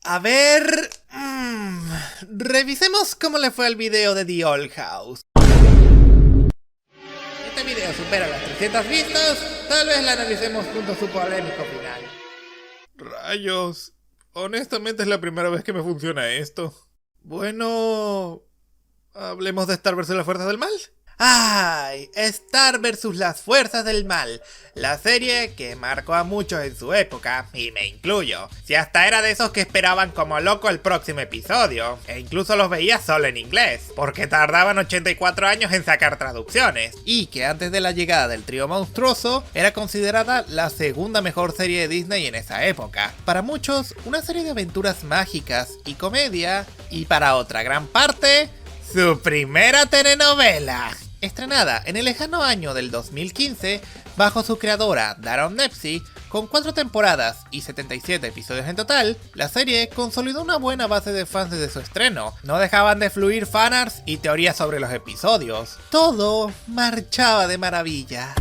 A ver... revisemos cómo le fue al video de The Old House. Este video supera las 300 vistas, tal vez la analicemos junto a su polémico final. Rayos, honestamente es la primera vez que me funciona esto. Bueno... ¿hablemos de Star vs. las fuerzas del mal? ¡Ay! Star vs. las fuerzas del mal. La serie que marcó a muchos en su época, y me incluyo. Si hasta era de esos que esperaban como loco el próximo episodio, e incluso los veía solo en inglés, porque tardaban 84 años en sacar traducciones. Y que antes de la llegada del trío monstruoso, era considerada la segunda mejor serie de Disney en esa época. Para muchos, una serie de aventuras mágicas y comedia, y para otra gran parte... su primera telenovela. Estrenada en el lejano año del 2015, bajo su creadora Daron Nepsy, con 4 temporadas y 77 episodios en total, la serie consolidó una buena base de fans desde su estreno. No dejaban de fluir fanarts y teorías sobre los episodios. Todo marchaba de maravilla.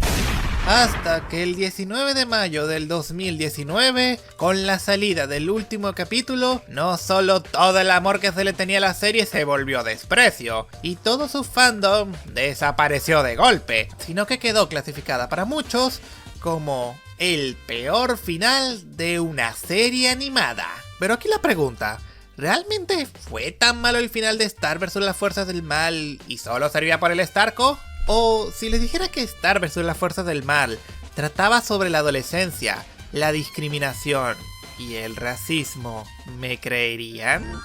Hasta que el 19 de mayo del 2019, con la salida del último capítulo, no solo todo el amor que se le tenía a la serie se volvió desprecio, y todo su fandom desapareció de golpe, sino que quedó clasificada para muchos como el peor final de una serie animada. Pero aquí la pregunta... ¿realmente fue tan malo el final de Star vs. las fuerzas del mal y solo servía por el Starco? O si les dijera que Star vs. las fuerzas del mal trataba sobre la adolescencia, la discriminación y el racismo, ¿me creerían?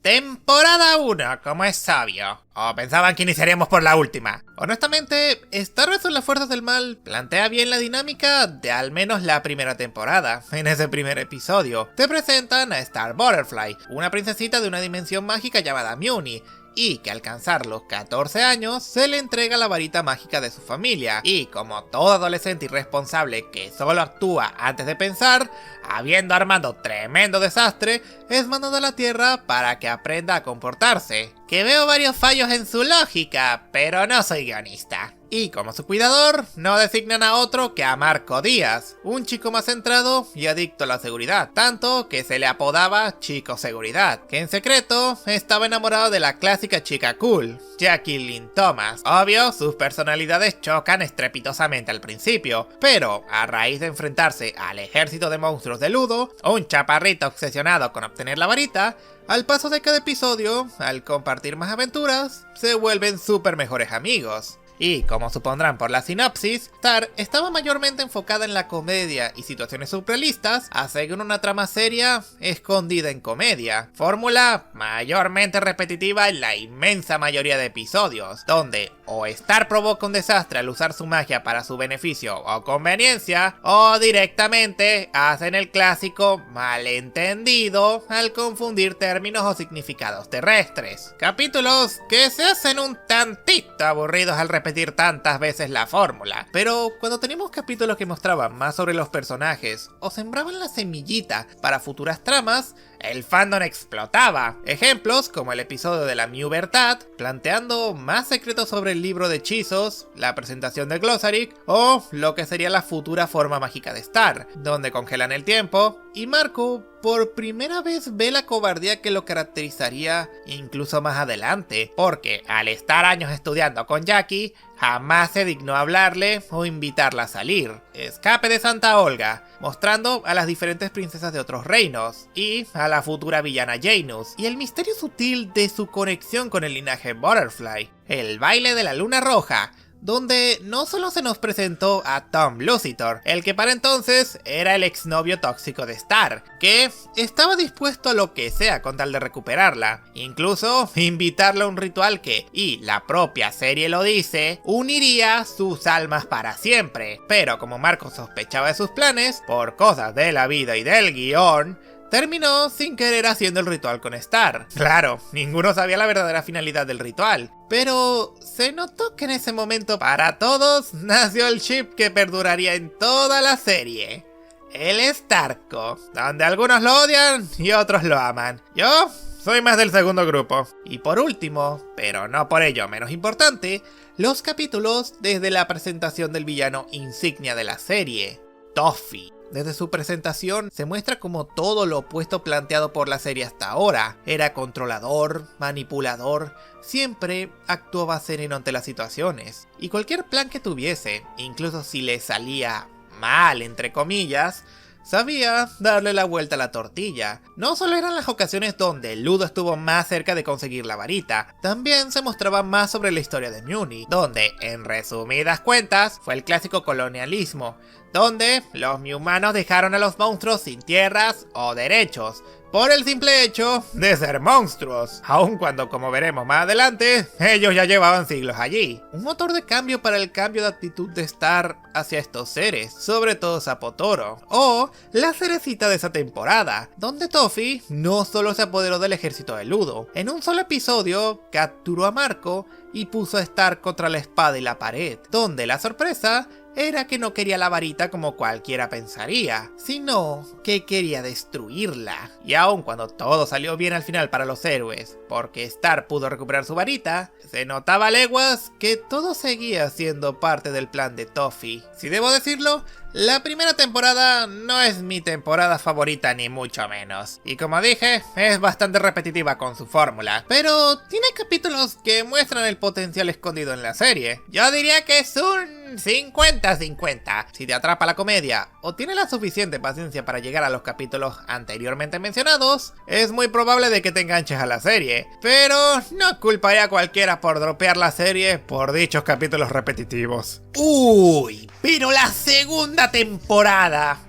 Temporada 1, como es sabio. ¿O pensaban que iniciaríamos por la última? Honestamente, Star vs. las fuerzas del mal plantea bien la dinámica de al menos la primera temporada. En ese primer episodio, te presentan a Star Butterfly, una princesita de una dimensión mágica llamada Muni, y que al alcanzar los 14 años se le entrega la varita mágica de su familia, y como todo adolescente irresponsable que solo actúa antes de pensar, habiendo armado tremendo desastre, es mandado a la Tierra para que aprenda a comportarse. Que veo varios fallos en su lógica, pero no soy guionista. Y como su cuidador, no designan a otro que a Marco Díaz, un chico más centrado y adicto a la seguridad, tanto que se le apodaba Chico Seguridad, que en secreto estaba enamorado de la clásica chica cool, Jackie Lynn Thomas. Obvio, sus personalidades chocan estrepitosamente al principio, pero a raíz de enfrentarse al ejército de monstruos de Ludo, un chaparrito obsesionado con obtener la varita, al paso de cada episodio, al compartir más aventuras, se vuelven súper mejores amigos. Y como supondrán por la sinopsis, Star estaba mayormente enfocada en la comedia y situaciones surrealistas, a seguir una trama seria escondida en comedia. Fórmula mayormente repetitiva en la inmensa mayoría de episodios, donde o Star provoca un desastre al usar su magia para su beneficio o conveniencia, o directamente hacen el clásico malentendido al confundir términos o significados terrestres. Capítulos que se hacen un tantito aburridos al repetir tantas veces la fórmula, pero cuando teníamos capítulos que mostraban más sobre los personajes o sembraban la semillita para futuras tramas, el fandom explotaba. Ejemplos como el episodio de la Mew Verdad, planteando más secretos sobre el libro de hechizos, la presentación de Glossaric o lo que sería la futura forma mágica de Star, donde congelan el tiempo, y Marco por primera vez ve la cobardía que lo caracterizaría incluso más adelante, porque al estar años estudiando con Jackie, jamás se dignó hablarle o invitarla a salir. Escape de Santa Olga, mostrando a las diferentes princesas de otros reinos, y a la futura villana Janus, y el misterio sutil de su conexión con el linaje Butterfly. El baile de la luna roja, donde no solo se nos presentó a Tom Lucitor, el que para entonces era el exnovio tóxico de Star, que estaba dispuesto a lo que sea con tal de recuperarla, incluso invitarla a un ritual que, y la propia serie lo dice, uniría sus almas para siempre. Pero como Marco sospechaba de sus planes, por cosas de la vida y del guión, terminó sin querer haciendo el ritual con Star. Claro, ninguno sabía la verdadera finalidad del ritual, pero se notó que en ese momento para todos nació el ship que perduraría en toda la serie. El Starco, donde algunos lo odian y otros lo aman. Yo soy más del segundo grupo. Y por último, pero no por ello menos importante, los capítulos desde la presentación del villano insignia de la serie, Toffee. Desde su presentación se muestra como todo lo opuesto planteado por la serie hasta ahora. Era controlador, manipulador, siempre actuaba sereno ante las situaciones. Y cualquier plan que tuviese, incluso si le salía mal entre comillas, sabía darle la vuelta a la tortilla. No solo eran las ocasiones donde Ludo estuvo más cerca de conseguir la varita, también se mostraba más sobre la historia de Muni, donde, en resumidas cuentas, fue el clásico colonialismo, donde los humanos dejaron a los monstruos sin tierras o derechos, por el simple hecho de ser monstruos, aun cuando, como veremos más adelante, ellos ya llevaban siglos allí. Un motor de cambio para el cambio de actitud de Star hacia estos seres, sobre todo Zapotoro, o la cerecita de esa temporada, donde Toffee no solo se apoderó del ejército de Ludo, en un solo episodio capturó a Marco y puso a Star contra la espada y la pared, donde la sorpresa era que no quería la varita como cualquiera pensaría, sino que quería destruirla. Y aun cuando todo salió bien al final para los héroes, porque Star pudo recuperar su varita, se notaba a leguas que todo seguía siendo parte del plan de Toffee. Si debo decirlo, la primera temporada no es mi temporada favorita ni mucho menos. Y como dije, es bastante repetitiva con su fórmula. Pero tiene capítulos que muestran el potencial escondido en la serie. Yo diría que es un 50-50. Si te atrapa la comedia o tienes la suficiente paciencia para llegar a los capítulos anteriormente mencionados, es muy probable de que te enganches a la serie. Pero no culparía a cualquiera por dropear la serie por dichos capítulos repetitivos. Uy, pero la segunda temporada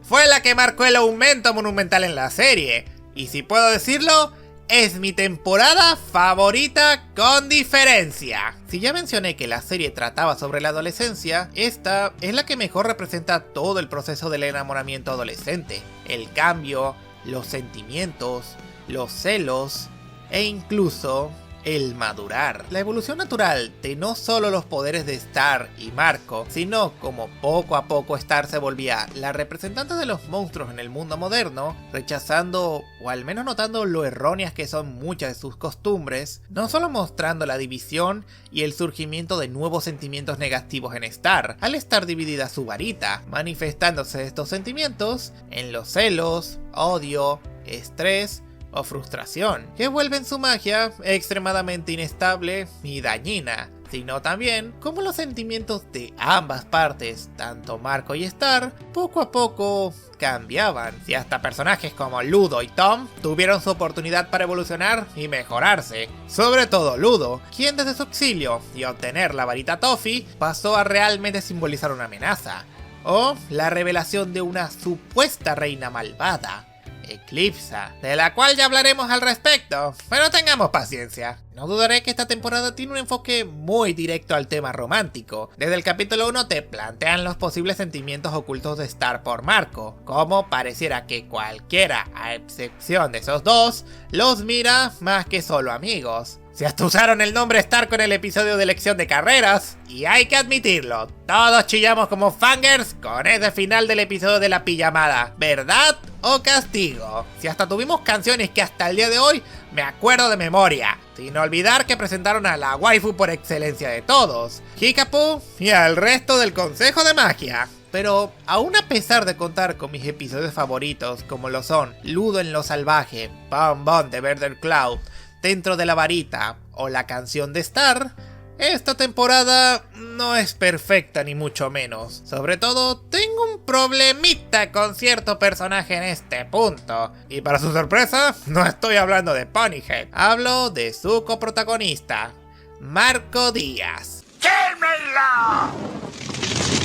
fue la que marcó el aumento monumental en la serie. Y si puedo decirlo, es mi temporada favorita con diferencia. Si ya mencioné que la serie trataba sobre la adolescencia, esta es la que mejor representa todo el proceso del enamoramiento adolescente. El cambio, los sentimientos, los celos e incluso el madurar. La evolución natural de no solo los poderes de Star y Marco, sino como poco a poco Star se volvía la representante de los monstruos en el mundo moderno, rechazando o al menos notando lo erróneas que son muchas de sus costumbres, no solo mostrando la división y el surgimiento de nuevos sentimientos negativos en Star, al estar dividida su varita, manifestándose estos sentimientos en los celos, odio, estrés o frustración, que vuelven su magia extremadamente inestable y dañina, sino también como los sentimientos de ambas partes, tanto Marco y Star, poco a poco cambiaban. Si hasta personajes como Ludo y Tom tuvieron su oportunidad para evolucionar y mejorarse. Sobre todo Ludo, quien desde su exilio y obtener la varita Toffee pasó a realmente simbolizar una amenaza, o la revelación de una supuesta reina malvada, Eclipsa, de la cual ya hablaremos al respecto, pero tengamos paciencia. No dudaré que esta temporada tiene un enfoque muy directo al tema romántico. Desde el capítulo 1 te plantean los posibles sentimientos ocultos de Star por Marco, como pareciera que cualquiera, a excepción de esos dos, los mira más que solo amigos. Si hasta usaron el nombre Star con el episodio de elección de carreras, y hay que admitirlo, todos chillamos como fangirls con ese final del episodio de la pijamada, ¿verdad o castigo? Si hasta tuvimos canciones que hasta el día de hoy me acuerdo de memoria, sin olvidar que presentaron a la waifu por excelencia de todos, Hikapu, y al resto del Consejo de Magia. Pero aún a pesar de contar con mis episodios favoritos como lo son Ludo en lo salvaje, Bon Bon de Berder Cloud, Dentro de la varita o la canción de Star, esta temporada no es perfecta ni mucho menos. Sobre todo, tengo un problemita con cierto personaje en este punto. Y para su sorpresa, no estoy hablando de Ponyhead. Hablo de su coprotagonista, Marco Díaz. ¡Quémelo!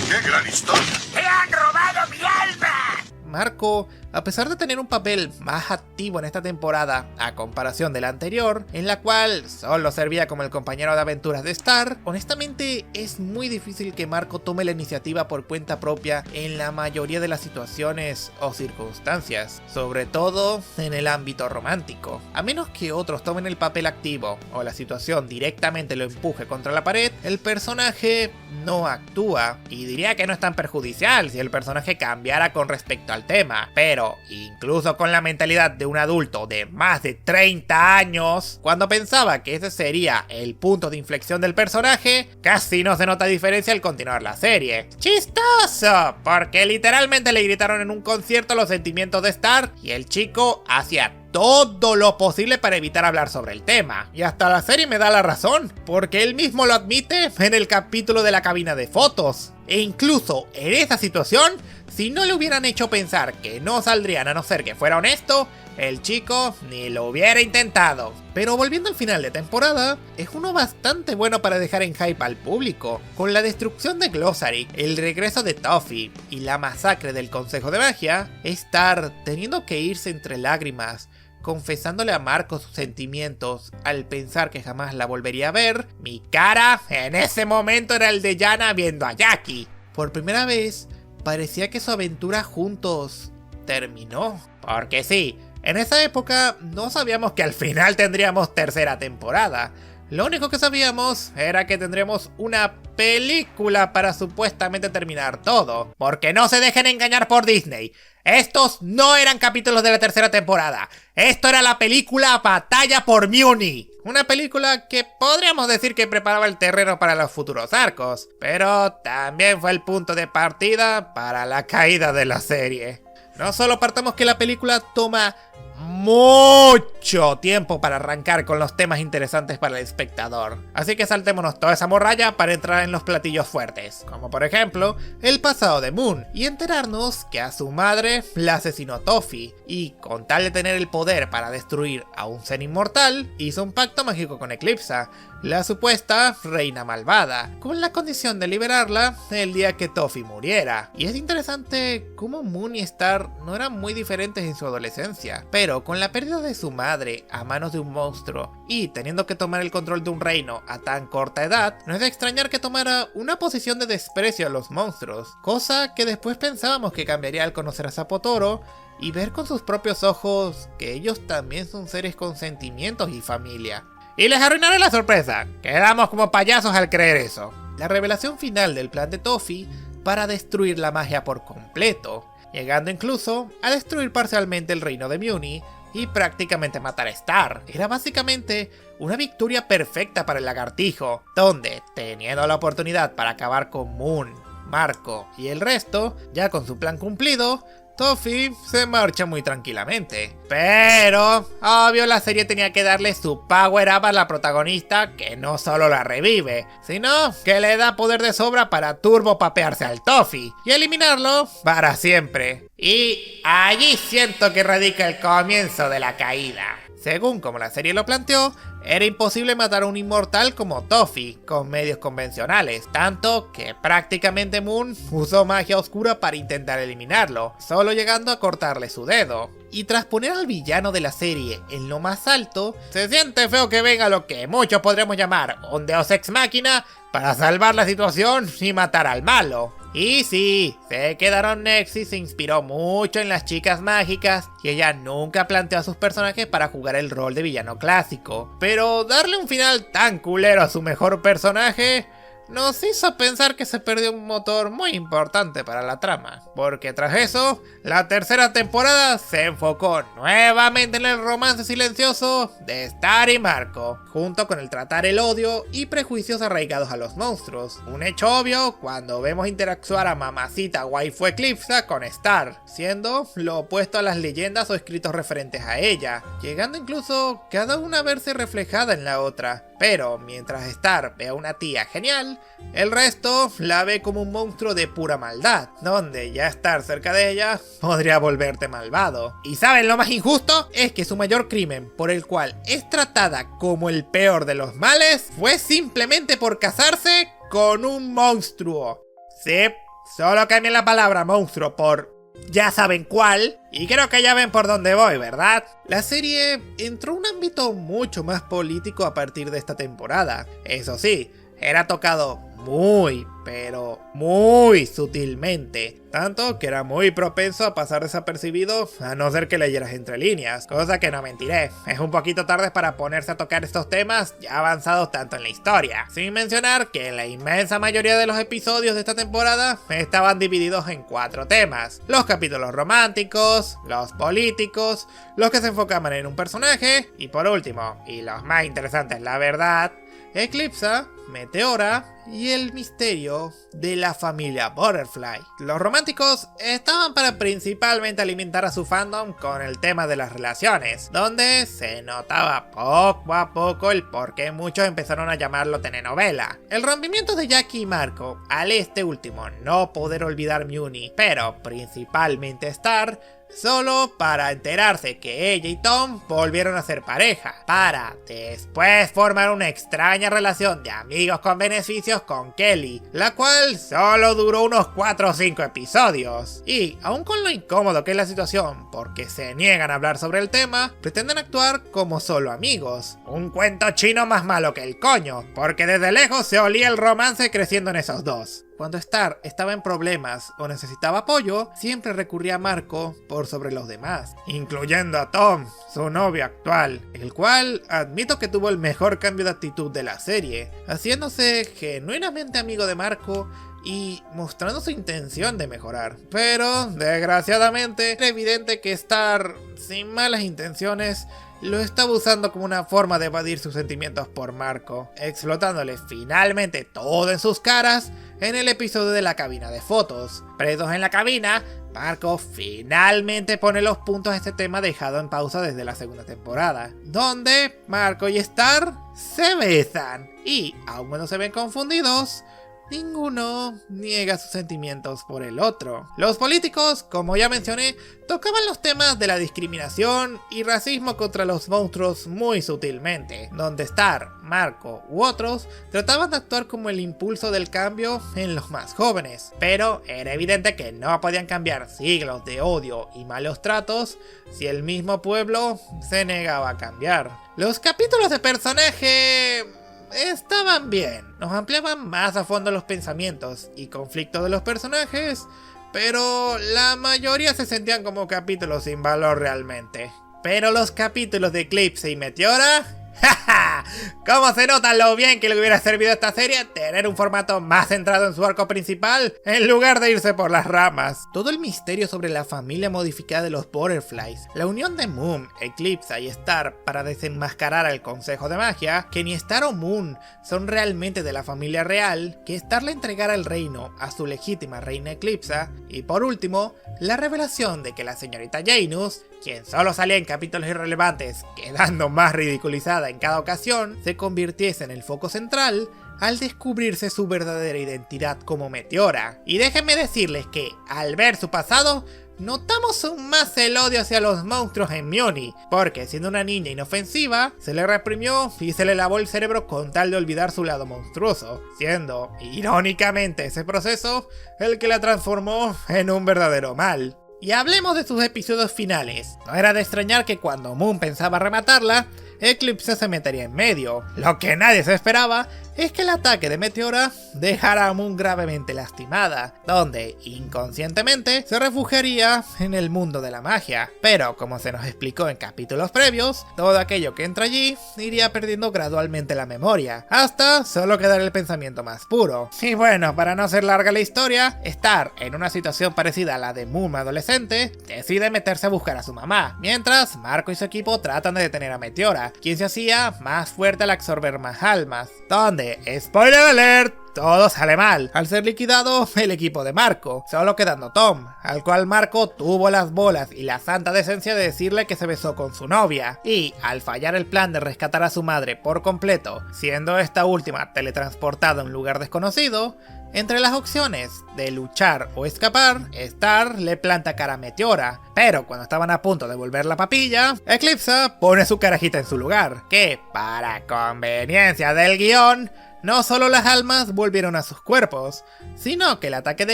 ¡Qué gran historia! ¡Te han robado mi alma! Marco, a pesar de tener un papel más activo en esta temporada a comparación de la anterior, en la cual solo servía como el compañero de aventuras de Star, honestamente es muy difícil que Marco tome la iniciativa por cuenta propia en la mayoría de las situaciones o circunstancias, sobre todo en el ámbito romántico. A menos que otros tomen el papel activo o la situación directamente lo empuje contra la pared, el personaje no actúa, y diría que no es tan perjudicial si el personaje cambiara con respecto al tema, pero Pero, incluso con la mentalidad de un adulto de más de 30 años, cuando pensaba que ese sería el punto de inflexión del personaje, casi no se nota diferencia al continuar la serie. ¡Chistoso! Porque literalmente le gritaron en un concierto los sentimientos de Stark y el chico hacía todo lo posible para evitar hablar sobre el tema. Y hasta la serie me da la razón, porque él mismo lo admite en el capítulo de la cabina de fotos. E incluso en esa situación, si no le hubieran hecho pensar que no saldrían a no ser que fuera honesto, el chico ni lo hubiera intentado. Pero volviendo al final de temporada, es uno bastante bueno para dejar en hype al público. Con la destrucción de Glossary, el regreso de Toffee y la masacre del Consejo de Magia, Star teniendo que irse entre lágrimas, confesándole a Marco sus sentimientos al pensar que jamás la volvería a ver, mi cara en ese momento era el de Yana viendo a Jackie. Por primera vez, parecía que su aventura juntos terminó. Porque sí, en esa época no sabíamos que al final tendríamos tercera temporada. Lo único que sabíamos era que tendremos una película para supuestamente terminar todo. Porque no se dejen engañar por Disney. Estos no eran capítulos de la tercera temporada. Esto era la película Batalla por Mjolnir. Una película que podríamos decir que preparaba el terreno para los futuros arcos. Pero también fue el punto de partida para la caída de la serie. No solo partamos que la película toma mucho tiempo para arrancar con los temas interesantes para el espectador. Así que saltémonos toda esa morralla para entrar en los platillos fuertes, como por ejemplo el pasado de Moon, y enterarnos que a su madre la asesinó Toffee, y con tal de tener el poder para destruir a un ser inmortal, hizo un pacto mágico con Eclipsa, la supuesta reina malvada, con la condición de liberarla el día que Toffee muriera. Y es interesante cómo Moon y Star no eran muy diferentes en su adolescencia, pero con la pérdida de su madre a manos de un monstruo y teniendo que tomar el control de un reino a tan corta edad, no es de extrañar que tomara una posición de desprecio a los monstruos, cosa que después pensábamos que cambiaría al conocer a Sapotoro y ver con sus propios ojos que ellos también son seres con sentimientos y familia. Y les arruinaré la sorpresa, quedamos como payasos al creer eso. La revelación final del plan de Toffee para destruir la magia por completo, llegando incluso a destruir parcialmente el reino de Mjolnir y prácticamente matar a Star. Era básicamente una victoria perfecta para el lagartijo, donde, teniendo la oportunidad para acabar con Moon, Marco y el resto, ya con su plan cumplido, Toffee se marcha muy tranquilamente. Pero, obvio, la serie tenía que darle su power up a la protagonista, que no solo la revive, sino que le da poder de sobra para turbo papearse al Toffee y eliminarlo para siempre. Y allí siento que radica el comienzo de la caída. Según como la serie lo planteó, era imposible matar a un inmortal como Toffee con medios convencionales, tanto que prácticamente Moon usó magia oscura para intentar eliminarlo, solo llegando a cortarle su dedo. Y tras poner al villano de la serie en lo más alto, se siente feo que venga lo que muchos podremos llamar un deus ex machina para salvar la situación y matar al malo. Y sí, sé que Daron Nexi se inspiró mucho en las chicas mágicas y ella nunca planteó a sus personajes para jugar el rol de villano clásico. Pero darle un final tan culero a su mejor personaje nos hizo pensar que se perdió un motor muy importante para la trama, porque tras eso, la tercera temporada se enfocó nuevamente en el romance silencioso de Star y Marco, junto con el tratar el odio y prejuicios arraigados a los monstruos, un hecho obvio cuando vemos interactuar a mamacita waifu Eclipsa con Star, siendo lo opuesto a las leyendas o escritos referentes a ella, llegando incluso cada una a verse reflejada en la otra. Pero mientras Star ve a una tía genial, el resto la ve como un monstruo de pura maldad, donde ya estar cerca de ella podría volverte malvado. ¿Y saben lo más injusto? Es que su mayor crimen, por el cual es tratada como el peor de los males, fue simplemente por casarse con un monstruo. Sí, solo cambien la palabra monstruo por ya saben cuál, y creo que ya ven por dónde voy, ¿verdad? La serie entró a un ámbito mucho más político a partir de esta temporada. Eso sí, era tocado muy, pero muy sutilmente. Tanto que era muy propenso a pasar desapercibido a no ser que leyeras entre líneas. Cosa que no mentiré, es un poquito tarde para ponerse a tocar estos temas ya avanzados tanto en la historia. Sin mencionar que la inmensa mayoría de los episodios de esta temporada estaban divididos en 4 temas. Los capítulos románticos, los políticos, los que se enfocaban en un personaje y por último, y los más interesantes la verdad, Eclipsa, Meteora y el misterio de la familia Butterfly. Los románticos estaban para principalmente alimentar a su fandom con el tema de las relaciones, donde se notaba poco a poco el por qué muchos empezaron a llamarlo telenovela. El rompimiento de Jackie y Marco, al este último no poder olvidar Muni, pero principalmente Star, solo para enterarse que ella y Tom volvieron a ser pareja, para después formar una extraña relación de amigos con beneficios con Kelly, la cual solo duró unos 4 o 5 episodios. Y, aun con lo incómodo que es la situación, porque se niegan a hablar sobre el tema, pretenden actuar como solo amigos. Un cuento chino más malo que el coño, porque desde lejos se olía el romance creciendo en esos dos. Cuando Star estaba en problemas o necesitaba apoyo, siempre recurría a Marco por sobre los demás, incluyendo a Tom, su novio actual, el cual admito que tuvo el mejor cambio de actitud de la serie, haciéndose genuinamente amigo de Marco y mostrando su intención de mejorar. Pero, desgraciadamente, era evidente que Star, sin malas intenciones, lo estaba usando como una forma de evadir sus sentimientos por Marco, explotándole finalmente todo en sus caras en el episodio de la cabina de fotos. Presos en la cabina, Marco finalmente pone los puntos a este tema dejado en pausa desde la segunda temporada, donde Marco y Star se besan y, aun cuando se ven confundidos, ninguno niega sus sentimientos por el otro. Los políticos, como ya mencioné, tocaban los temas de la discriminación y racismo contra los monstruos muy sutilmente, donde Star, Marco u otros trataban de actuar como el impulso del cambio en los más jóvenes, pero era evidente que no podían cambiar siglos de odio y malos tratos si el mismo pueblo se negaba a cambiar. Los capítulos de personaje estaban bien, nos ampliaban más a fondo los pensamientos y conflictos de los personajes, pero la mayoría se sentían como capítulos sin valor realmente. Pero los capítulos de Eclipse y Meteora, ¡jaja! ¿Cómo se nota lo bien que le hubiera servido a esta serie tener un formato más centrado en su arco principal en lugar de irse por las ramas? Todo el misterio sobre la familia modificada de los Butterflies, la unión de Moon, Eclipse y Star para desenmascarar al Consejo de Magia, que ni Star o Moon son realmente de la familia real, que Star le entregara el reino a su legítima reina Eclipse, y por último, la revelación de que la señorita Janus, quien solo salía en capítulos irrelevantes, quedando más ridiculizada en cada ocasión, se convirtiese en el foco central al descubrirse su verdadera identidad como Meteora. Y déjenme decirles que, al ver su pasado, notamos aún más el odio hacia los monstruos en Muni, porque siendo una niña inofensiva, se le reprimió y se le lavó el cerebro con tal de olvidar su lado monstruoso, siendo, irónicamente, ese proceso el que la transformó en un verdadero mal. Y hablemos de sus episodios finales. No era de extrañar que cuando Moon pensaba rematarla, Eclipse se metería en medio. Lo que nadie se esperaba es que el ataque de Meteora dejara a Moon gravemente lastimada, donde inconscientemente se refugiaría en el mundo de la magia. Pero como se nos explicó en capítulos previos, todo aquello que entra allí iría perdiendo gradualmente la memoria, hasta solo quedar el pensamiento más puro. Y bueno, para no hacer larga la historia, Star, en una situación parecida a la de Moon adolescente, decide meterse a buscar a su mamá, mientras Marco y su equipo tratan de detener a Meteora, quien se hacía más fuerte al absorber más almas, donde, spoiler alert, todo sale mal, al ser liquidado el equipo de Marco, solo quedando Tom, al cual Marco tuvo las bolas y la santa decencia de decirle que se besó con su novia, y al fallar el plan de rescatar a su madre por completo, siendo esta última teletransportada a un lugar desconocido, entre las opciones de luchar o escapar, Star le planta cara a Meteora, pero cuando estaban a punto de volver la papilla, Eclipse pone su carajita en su lugar, que para conveniencia del guión, no solo las almas volvieron a sus cuerpos, sino que el ataque de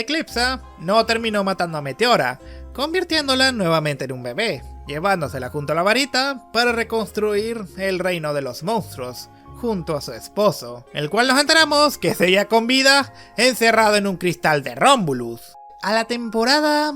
Eclipse no terminó matando a Meteora, convirtiéndola nuevamente en un bebé, llevándosela junto a la varita para reconstruir el reino de los monstruos, junto a su esposo, el cual nos enteramos que seguía con vida encerrado en un cristal de Romulus. A la temporada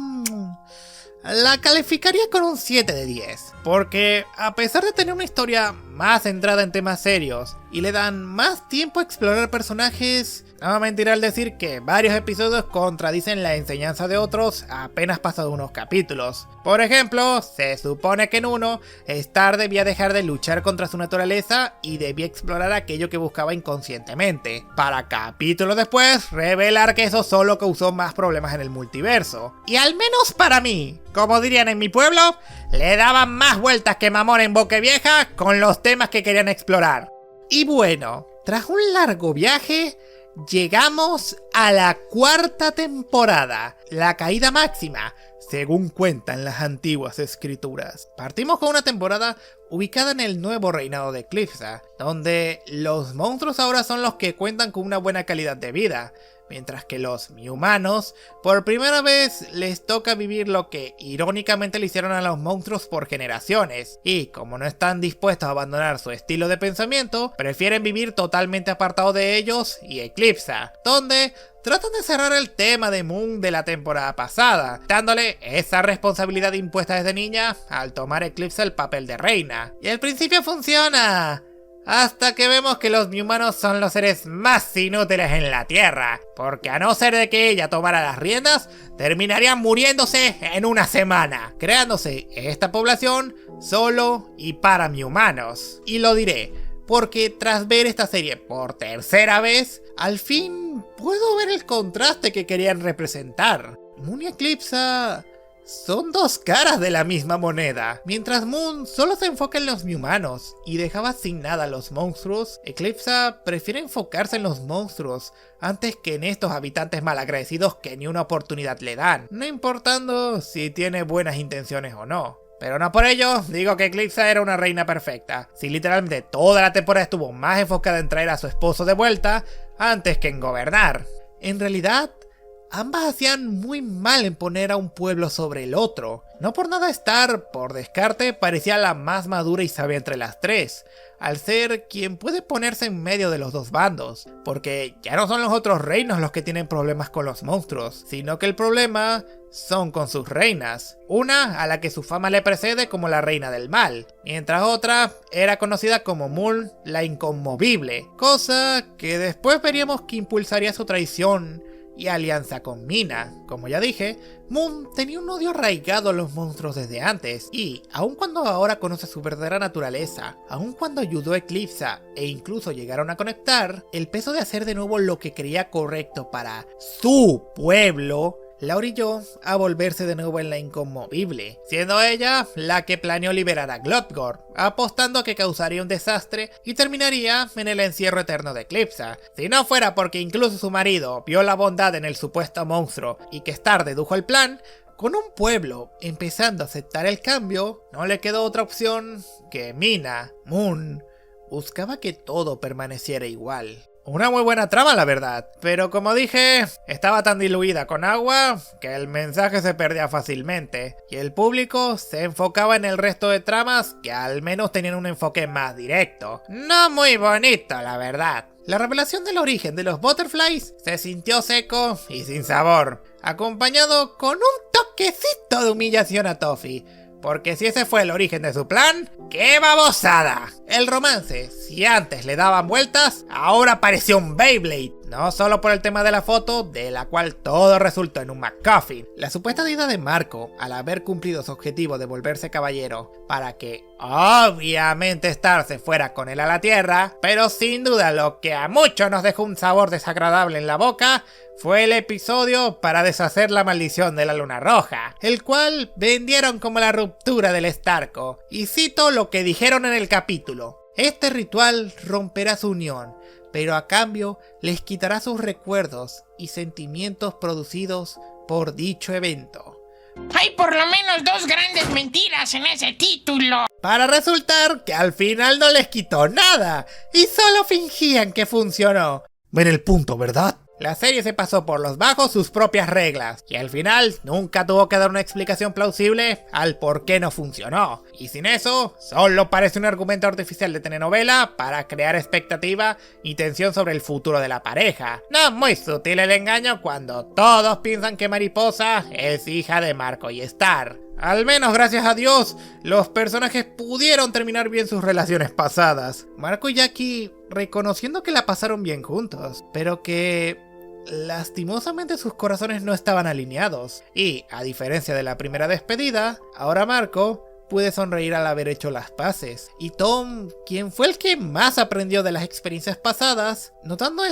la calificaría con un 7 de 10, porque a pesar de tener una historia más centrada en temas serios y le dan más tiempo a explorar personajes, no me mentiré al decir que varios episodios contradicen la enseñanza de otros apenas pasados unos capítulos. Por ejemplo, se supone que en uno, Star debía dejar de luchar contra su naturaleza y debía explorar aquello que buscaba inconscientemente, para capítulos después revelar que eso solo causó más problemas en el multiverso. Y al menos para mí, como dirían en mi pueblo, le daban más vueltas que mamón en Boquevieja con los temas que querían explorar. Y bueno, tras un largo viaje, llegamos a la cuarta temporada, la caída máxima, según cuentan las antiguas escrituras. Partimos con una temporada ubicada en el nuevo reinado de Eclipsa, donde los monstruos ahora son los que cuentan con una buena calidad de vida, mientras que los humanos, por primera vez les toca vivir lo que irónicamente le hicieron a los monstruos por generaciones, y como no están dispuestos a abandonar su estilo de pensamiento, prefieren vivir totalmente apartados de ellos y Eclipsa, donde tratan de cerrar el tema de Moon de la temporada pasada, dándole esa responsabilidad impuesta desde niña al tomar Eclipsa el papel de reina. Y al principio funciona, hasta que vemos que los humanos son los seres más inútiles en la Tierra, porque a no ser de que ella tomara las riendas, terminarían muriéndose en una semana, creándose esta población solo y para humanos. Y lo diré, porque tras ver esta serie por tercera vez, al fin puedo ver el contraste que querían representar. Moon y Eclipsa son dos caras de la misma moneda. Mientras Moon solo se enfoca en los humanos y dejaba sin nada a los monstruos, Eclipsa prefiere enfocarse en los monstruos antes que en estos habitantes malagradecidos que ni una oportunidad le dan, no importando si tiene buenas intenciones o no. Pero no por ello digo que Eclipsa era una reina perfecta, si literalmente toda la temporada estuvo más enfocada en traer a su esposo de vuelta antes que en gobernar. En realidad, ambas hacían muy mal en poner a un pueblo sobre el otro. No por nada Star, por descarte, parecía la más madura y sabia entre las tres, al ser quien puede ponerse en medio de los dos bandos, porque ya no son los otros reinos los que tienen problemas con los monstruos, sino que el problema son con sus reinas, una a la que su fama le precede como la reina del mal, mientras otra era conocida como Moon la inconmovible, cosa que después veríamos que impulsaría su traición y alianza con Mina. Como ya dije, Moon tenía un odio arraigado a los monstruos desde antes, y aun cuando ahora conoce su verdadera naturaleza, aun cuando ayudó a Eclipsa e incluso llegaron a conectar, el peso de hacer de nuevo lo que creía correcto para su pueblo la orilló a volverse de nuevo en la inconmovible, siendo ella la que planeó liberar a Glotgord, apostando a que causaría un desastre y terminaría en el encierro eterno de Eclipsa. Si no fuera porque incluso su marido vio la bondad en el supuesto monstruo y que Star dedujo el plan, con un pueblo empezando a aceptar el cambio, no le quedó otra opción que Moon buscaba que todo permaneciera igual. Una muy buena trama, la verdad, pero como dije, estaba tan diluida con agua que el mensaje se perdía fácilmente y el público se enfocaba en el resto de tramas que al menos tenían un enfoque más directo. No muy bonito, la verdad. La revelación del origen de los Butterflies se sintió seco y sin sabor, acompañado con un toquecito de humillación a Toffee. Porque si ese fue el origen de su plan, ¡qué babosada! El romance, si antes le daban vueltas, ahora pareció un Beyblade. No solo por el tema de la foto, de la cual todo resultó en un MacGuffin. La supuesta deidad de Marco, al haber cumplido su objetivo de volverse caballero, para que obviamente Star se fuera con él a la Tierra, pero sin duda lo que a muchos nos dejó un sabor desagradable en la boca, fue el episodio para deshacer la maldición de la luna roja, el cual vendieron como la ruptura del Starco, y cito lo que dijeron en el capítulo: este ritual romperá su unión, pero a cambio les quitará sus recuerdos y sentimientos producidos por dicho evento. Hay por lo menos dos grandes mentiras en ese título. Para resultar que al final no les quitó nada, y solo fingían que funcionó. Ven el punto, ¿verdad? La serie se pasó por los bajos sus propias reglas, y al final nunca tuvo que dar una explicación plausible al por qué no funcionó. Y sin eso, solo parece un argumento artificial de telenovela para crear expectativa y tensión sobre el futuro de la pareja. No muy sutil el engaño cuando todos piensan que Mariposa es hija de Marco y Star. Al menos gracias a Dios, los personajes pudieron terminar bien sus relaciones pasadas. Marco y Jackie reconociendo que la pasaron bien juntos, pero que lastimosamente sus corazones no estaban alineados. Y, a diferencia de la primera despedida, ahora Marco puede sonreír al haber hecho las paces. Y Tom, quien fue el que más aprendió de las experiencias pasadas, notando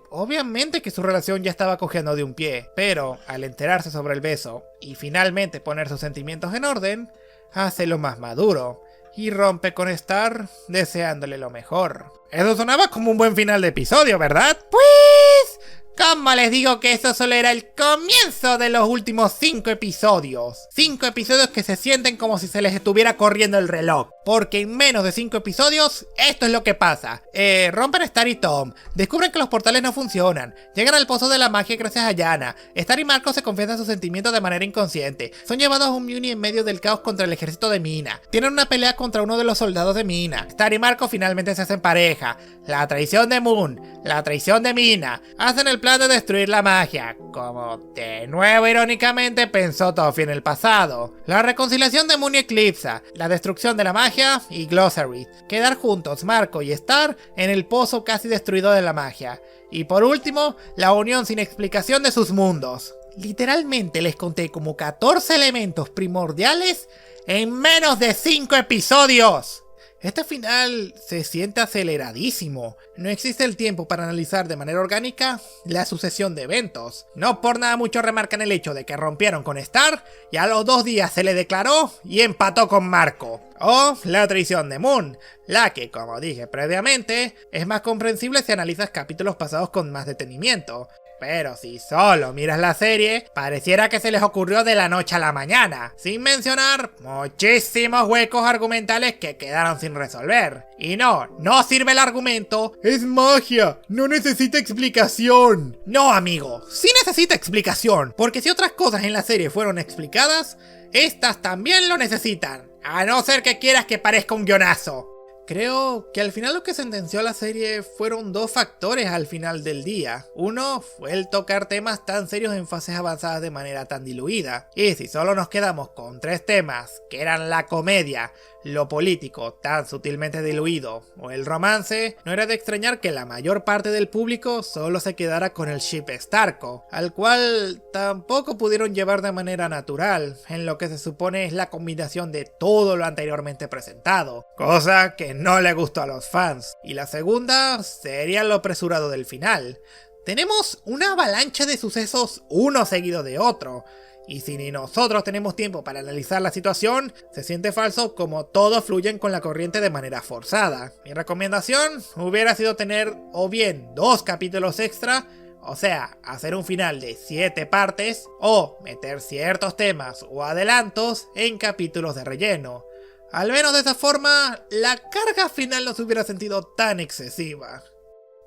obviamente que su relación ya estaba cogiendo de un pie, pero al enterarse sobre el beso y finalmente poner sus sentimientos en orden, hace lo más maduro y rompe con Star deseándole lo mejor. Eso sonaba como un buen final de episodio, ¿verdad? Pues, ¿cómo les digo que eso solo era el comienzo de los últimos 5 episodios? 5 episodios que se sienten como si se les estuviera corriendo el reloj. Porque en menos de 5 episodios, esto es lo que pasa. Rompen Star y Tom, descubren que los portales no funcionan, llegan al pozo de la magia gracias a Yana, Star y Marco se confiesan sus sentimientos de manera inconsciente, son llevados a un Muni en medio del caos contra el ejército de Mina, tienen una pelea contra uno de los soldados de Mina, Star y Marco finalmente se hacen pareja, la traición de Moon, la traición de Mina, hacen el plan de destruir la magia, como de nuevo irónicamente pensó Toffee en el pasado, la reconciliación de Moon y Eclipsa, la destrucción de la magia y Glossary, quedar juntos Marco y Star en el pozo casi destruido de la magia, y por último, la unión sin explicación de sus mundos. Literalmente les conté como 14 elementos primordiales en menos de 5 episodios. Este final se siente aceleradísimo. No existe el tiempo para analizar de manera orgánica la sucesión de eventos. No por nada muchos remarcan el hecho de que rompieron con Star y a los 2 días se le declaró y empató con Marco. O la traición de Moon, la que, como dije previamente, es más comprensible si analizas capítulos pasados con más detenimiento. Pero si solo miras la serie, pareciera que se les ocurrió de la noche a la mañana, sin mencionar muchísimos huecos argumentales que quedaron sin resolver. Y no sirve el argumento, es magia, no necesita explicación. No, amigo, sí necesita explicación, porque si otras cosas en la serie fueron explicadas, estas también lo necesitan, a no ser que quieras que parezca un guionazo. Creo que al final lo que sentenció a la serie fueron 2 factores al final del día. Uno fue el tocar temas tan serios en fases avanzadas de manera tan diluida. Y si solo nos quedamos con 3 temas, que eran la comedia, lo político tan sutilmente diluido o el romance, no era de extrañar que la mayor parte del público solo se quedara con el ship Starco, al cual tampoco pudieron llevar de manera natural, en lo que se supone es la combinación de todo lo anteriormente presentado, cosa que no le gustó a los fans. Y la segunda sería lo apresurado del final. Tenemos una avalancha de sucesos uno seguido de otro, y si ni nosotros tenemos tiempo para analizar la situación, se siente falso como todos fluyen con la corriente de manera forzada. Mi recomendación hubiera sido tener o bien 2 capítulos extra, o sea, hacer un final de 7 partes, o meter ciertos temas o adelantos en capítulos de relleno. Al menos de esa forma, la carga final no se hubiera sentido tan excesiva.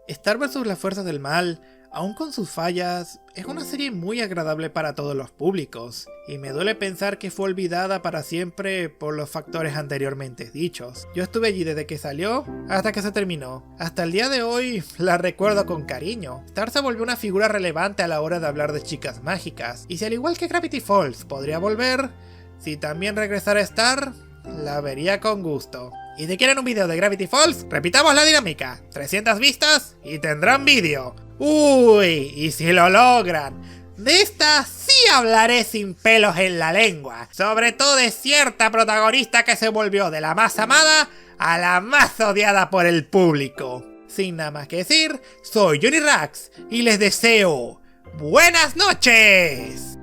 Star vs. las fuerzas del mal, aun con sus fallas, es una serie muy agradable para todos los públicos, y me duele pensar que fue olvidada para siempre por los factores anteriormente dichos. Yo estuve allí desde que salió hasta que se terminó. Hasta el día de hoy la recuerdo con cariño. Star se volvió una figura relevante a la hora de hablar de chicas mágicas, y si al igual que Gravity Falls podría volver, si también regresara a Star, la vería con gusto. Y si quieren un video de Gravity Falls, repitamos la dinámica: 300 vistas y tendrán vídeo. Uy, y si lo logran, de esta sí hablaré sin pelos en la lengua, sobre todo de cierta protagonista que se volvió de la más amada a la más odiada por el público. Sin nada más que decir, soy Johnny Rax y les deseo buenas noches.